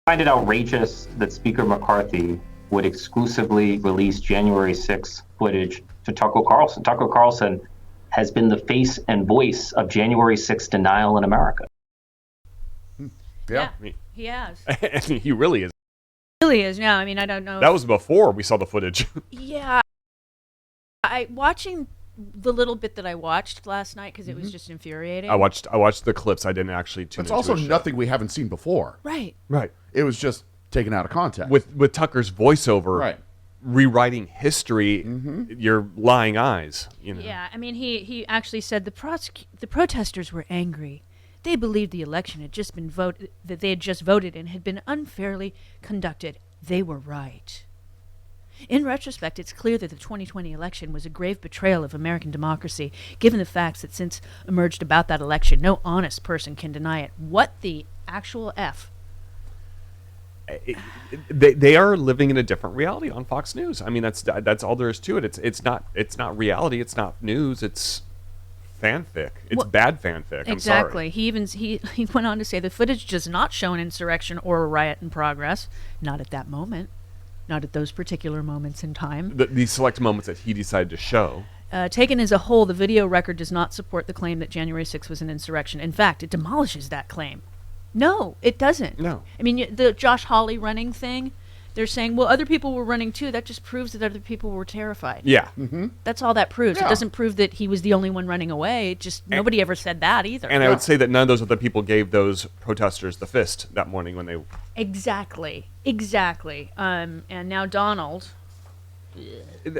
Find it outrageous that Speaker McCarthy would exclusively release January 6th footage to Tucker Carlson. Tucker Carlson has been the face and voice of January 6th denial in America. Yeah, he has. He really is. Really is now. I mean, I don't know. That was before we saw the footage. Yeah. Watching the little bit that I watched last night because it was just infuriating. I watched the clips. I didn't actually tune into It's also a show. nothing we haven't seen before. Right. It was just taken out of context. With Tucker's voiceover, Right. rewriting history, your lying eyes. You know. Yeah, I mean, he actually said the protesters were angry. They believed the election had just been that they had just voted in had been unfairly conducted. They were right. In retrospect, it's clear that the 2020 election was a grave betrayal of American democracy, given the facts that since emerged about that election, no honest person can deny it. What the actual F? They are living in a different reality on Fox News. I mean, that's all there is to it. It's not reality. It's not news. It's fanfic. It's bad fanfic. Exactly. I'm sorry. He went on to say the footage does not show an insurrection or a riot in progress. Not at that moment. Not at those particular moments in time. These select moments that he decided to show. Taken as a whole, the video record does not support the claim that January 6th was an insurrection. In fact, it demolishes that claim. No, it doesn't. No. I mean, the Josh Hawley running thing, they're saying, well, other people were running too. That just proves that other people were terrified. Yeah. That's all that proves. Yeah. It doesn't prove that he was the only one running away. It just nobody ever said that either. And I would say that none of those other people gave those protesters the fist that morning when they... Exactly. And now Donald...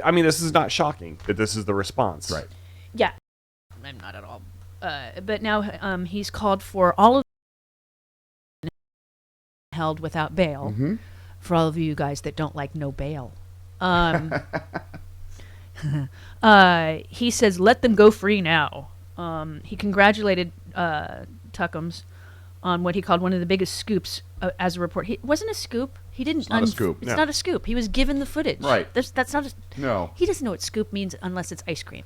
I mean, this is not shocking that this is the response. Right. Yeah. I'm not at all. But now he's called for all of held without bail. For all of you guys that don't like no bail. He says, let them go free now. He congratulated Tuckums on what he called one of the biggest scoops as a report. It wasn't a scoop. He didn't. It's not a scoop. It's not a scoop. He was given the footage. Right. That's not a... No. He doesn't know what scoop means unless it's ice cream.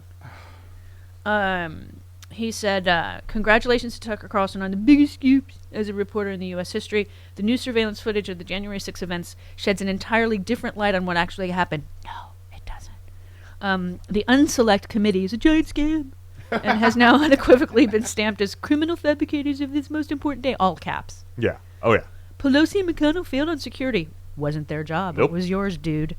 He said, congratulations to Tucker Carlson on the biggest scoops as a reporter in the U.S. history. The new surveillance footage of the January 6 events sheds an entirely different light on what actually happened. No, it doesn't. The Unselect Committee is a giant scam and has now unequivocally been stamped as criminal fabricators of this most important day. All caps. Yeah. Oh, yeah. Pelosi and McConnell failed on security. Wasn't their job. Nope. It was yours, dude.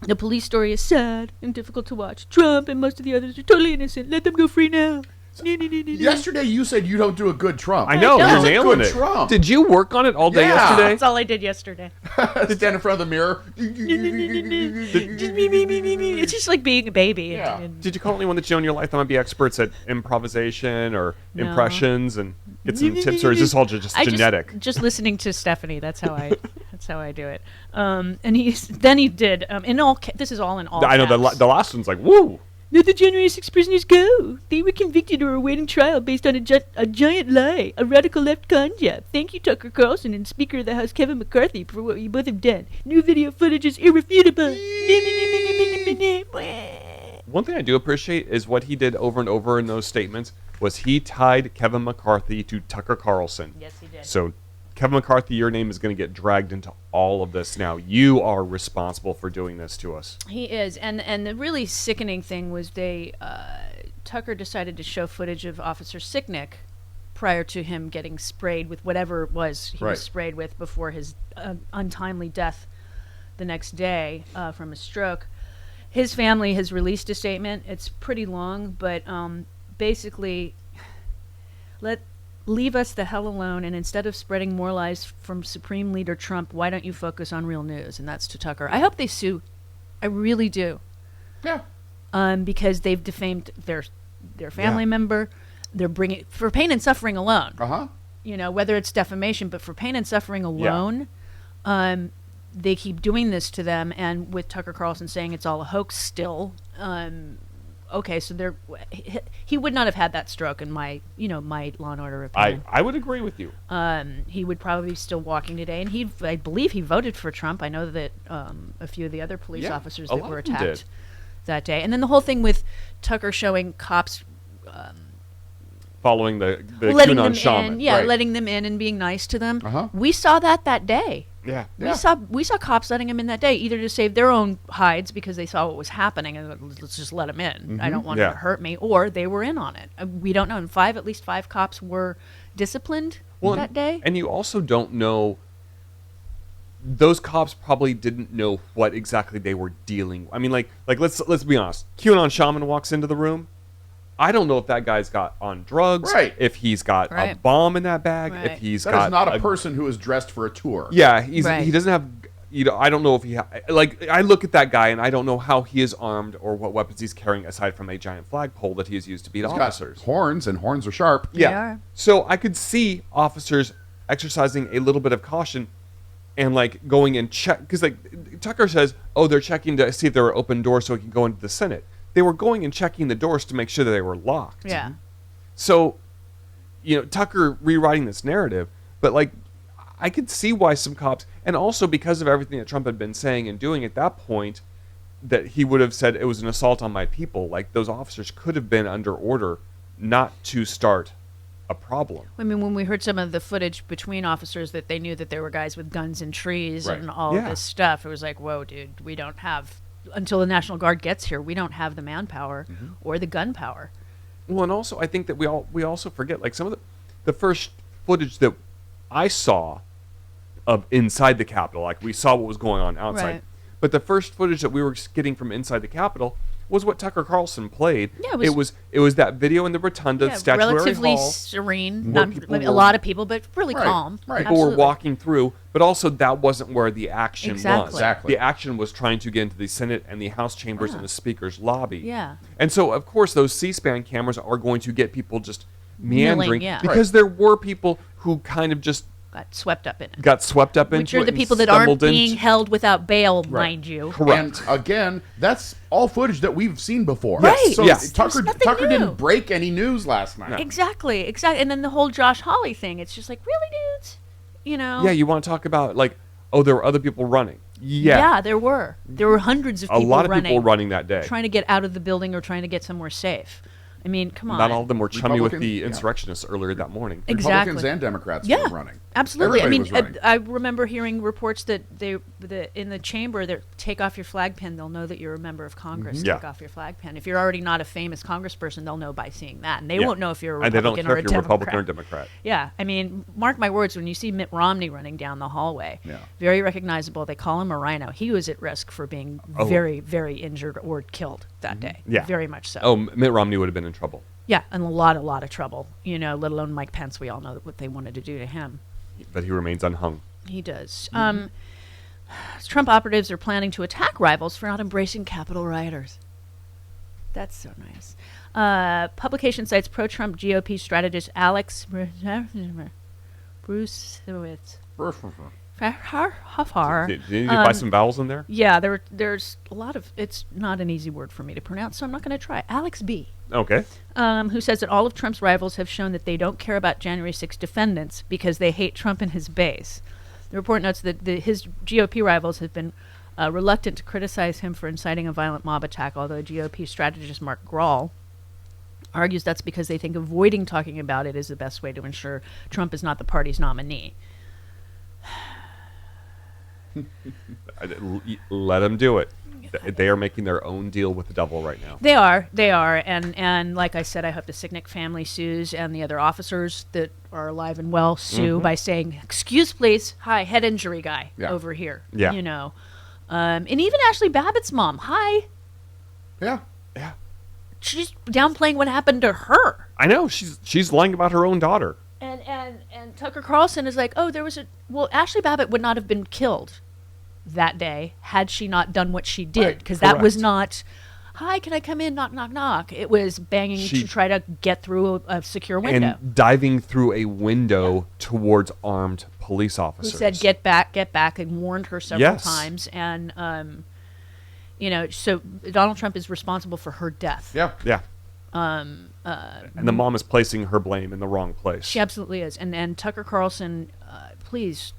The police story is sad and difficult to watch. Trump and most of the others are totally innocent. Let them go free now. Yesterday you said you don't do a good Trump. I know. No. You're That's a nailing good it. Trump. Did you work on it all day Yeah. yesterday? That's all I did yesterday. Stand in front of the mirror. Just me. It's just like being a baby. Yeah. Did you call anyone that you know in your life that might be experts at improvisation or No. impressions and get some tips, or is this all just genetic? Just listening to Stephanie. That's how I do it. And he did. This is all in all. I know caps. the last one's like, woo. Let the January 6 prisoners go. They were convicted or awaiting trial based on a giant lie, a radical left con job. Thank you, Tucker Carlson and Speaker of the House Kevin McCarthy, for what you both have done. New video footage is irrefutable. One thing I do appreciate is what he did over and over in those statements was he tied Kevin McCarthy to Tucker Carlson. Yes, he did. So, Kevin McCarthy, your name is going to get dragged into all of this now. You are responsible for doing this to us. He is, and the really sickening thing was Tucker decided to show footage of Officer Sicknick prior to him getting sprayed with whatever it was he Right. was sprayed with before his untimely death the next day from a stroke. His family has released a statement. It's pretty long, but basically, leave us the hell alone, and instead of spreading more lies from Supreme Leader Trump, why don't you focus on real news? And that's to Tucker. I hope they sue. I really do. Yeah. Because they've defamed their family member. They're bringing for pain and suffering alone. You know, whether it's defamation, but for pain and suffering alone, they keep doing this to them. And with Tucker Carlson saying it's all a hoax still, okay, so he would not have had that stroke in my Law and Order opinion. I would agree with you. He would probably be still walking today, and I believe he voted for Trump. I know that a few of the other police officers a that lot were of them attacked did. that day, and then the whole thing with Tucker showing cops following the letting them QAnon shaman. in, yeah, right. letting them in and being nice to them. Uh-huh. We saw that day. Yeah. We saw cops letting them in that day, either to save their own hides because they saw what was happening and let's just let them in. I don't want them Yeah. to hurt me, or they were in on it. We don't know. And at least five cops were disciplined that day. And you also don't know. Those cops probably didn't know what exactly they were dealing. I mean, like let's be honest. QAnon shaman walks into the room. I don't know if that guy's got on drugs, Right. if he's got a Right. bomb in that bag, Right. if he's That got is not a person who is dressed for a tour. Yeah, Right. he doesn't have. I don't know if he I look at that guy and I don't know how he is armed or what weapons he's carrying aside from a giant flagpole that he has used to beat He's got officers. horns, and horns are sharp. They are. So I could see officers exercising a little bit of caution and like going and check because like Tucker says, oh, they're checking to see if there were open doors so he can go into the Senate. They were going and checking the doors to make sure that they were locked. Yeah. So, Tucker rewriting this narrative, but like, I could see why some cops, and also because of everything that Trump had been saying and doing at that point, that he would have said it was an assault on my people. Like those officers could have been under order not to start a problem. I mean, when we heard some of the footage between officers that they knew that there were guys with guns in trees Right. and all Yeah. this stuff, it was like, whoa, dude, we don't have, until the National Guard gets here, we don't have the manpower or the gunpower. Well, and also I think that we also forget like some of the first footage that I saw of inside the Capitol, like we saw what was going on outside. Right. But the first footage that we were getting from inside the Capitol was what Tucker Carlson played. Yeah, it was that video in the Rotunda, Yeah, Statuary relatively Hall. serene, Where not people a were- lot of people, but really Right, calm. right. People were Absolutely. walking through, but also that wasn't where the action Exactly. was. Exactly. The action was trying to get into the Senate and the House chambers and the Speaker's lobby. Yeah. And so, of course, those C-SPAN cameras are going to get people just meandering yeah. because there were people who kind of just Got swept up in it. got swept up into Which are it the and people that aren't stumbled being into- held without bail, mind you. Correct. And again, that's all footage that we've seen before. Right. So Yes. Tucker, There's nothing Tucker new. didn't break any news last night. Exactly. And then the whole Josh Hawley thing, it's just like, really, dudes? Yeah, you want to talk about like, oh, there were other people running. Yeah, there were. There were hundreds of A people lot of running, people running that day. trying to get out of the building or trying to get somewhere safe. I mean, come on. Not all of them were chummy with Republican- the yeah. insurrectionists earlier that morning. Exactly. Republicans and Democrats Yeah, were running. absolutely. Everybody I was mean, running. I remember hearing reports that in the chamber, they take off your flag pin. They'll know that you're a member of Congress. Yeah. Take off your flag pin. If you're already not a famous congressperson, they'll know by seeing that, and they Yeah. won't know if you're a And they don't Republican care or a if you're Democrat. Republican or Democrat. Yeah, I mean, mark my words, when you see Mitt Romney running down the hallway, Yeah. very recognizable. They call him a rhino. He was at risk for being Oh. very, very injured or killed that day. Yeah. Very much so. Oh, Mitt Romney would have been in trouble. Yeah, and a lot of trouble. Let alone Mike Pence. We all know what they wanted to do to him. But he remains unhung. He does. Trump operatives are planning to attack rivals for not embracing Capitol rioters. That's so nice. Publication cites pro-Trump GOP strategist Alex Brucewitz. Did you buy some vowels in there? Yeah, there's a lot of. It's not an easy word for me to pronounce, so I'm not going to try. Alex B. Okay. Who says that all of Trump's rivals have shown that they don't care about January 6 defendants because they hate Trump and his base. The report notes that his GOP rivals have been reluctant to criticize him for inciting a violent mob attack, although GOP strategist Mark Grahl argues that's because they think avoiding talking about it is the best way to ensure Trump is not the party's nominee. Let them do it. They are making their own deal with the devil right now. They are, and like I said, I hope the Sicknick family sues and the other officers that are alive and well sue by saying, "Excuse, please, hi, head injury guy over here." Yeah. And even Ashley Babbitt's mom, hi, Yeah. Yeah. she's downplaying what happened to her, I know. She's lying about her own daughter. and Tucker Carlson is like, "Oh, Ashley Babbitt would not have been killed that day had she not done what she did, Right, because that was correct. not, hi, can I come in, knock, knock, knock. It was banging to try to get through a secure window. And diving through a window towards armed police Who officers. said, get back, and warned her several Yes. times. And, so Donald Trump is responsible for her death. Yeah. Yeah. And the mom is placing her blame in the wrong place. She absolutely is. And Tucker Carlson, please,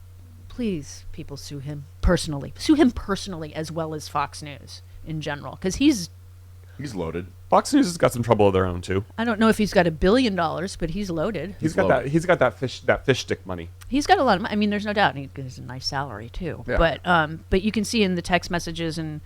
people sue him personally. Sue him personally as well as Fox News in general, because he's He's loaded. Fox News has got some trouble of their own too. I don't know if he's got $1 billion, but he's loaded. He's got loaded. that fish stick money. He's got a lot of money. I mean, there's no doubt. He has a nice salary too. Yeah. But you can see in the text messages and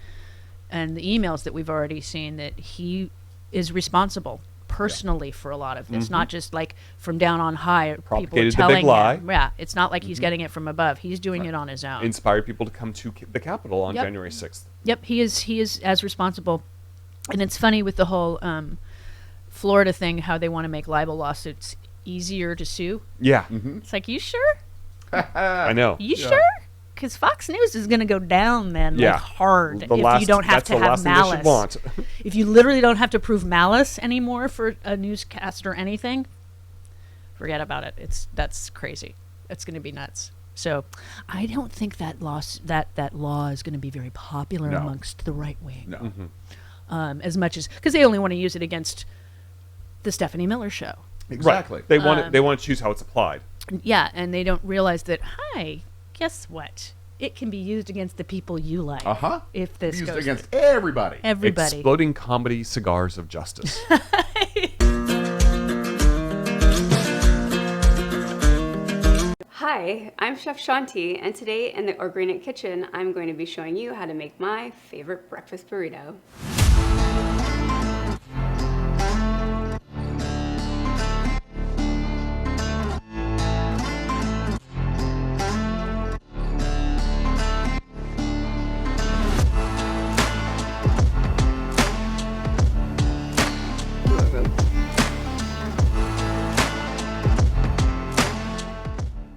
the emails that we've already seen that he is responsible personally for a lot of this, not just like from down on high. People Propagated the telling big lie. him. Yeah, it's not like he's getting it from above. He's doing it on his own. Inspired people to come to the Capitol on Yep. January 6th. Yep, he is as responsible. And it's funny with the whole Florida thing, how they want to make libel lawsuits easier to sue. Yeah, It's like, you sure? I know. You sure? Because Fox News is going to go down then, Yeah. like hard, The if last- you don't have that's to the have last thing they should malice. want. If you literally don't have to prove malice anymore for a newscast or anything, forget about it. That's crazy. It's going to be nuts. So I don't think that law is going to be very popular No. amongst the right wing. No. As much as because they only want to use it against the Stephanie Miller show. Exactly. Right. They want to choose how it's applied. Yeah, and they don't realize that. Hi, guess what? It can be used against the people you like. If this Used goes against through. everybody. Everybody. Exploding comedy cigars of justice. Hi, I'm Chef Shanti, and today in the Organic Kitchen, I'm going to be showing you how to make my favorite breakfast burrito.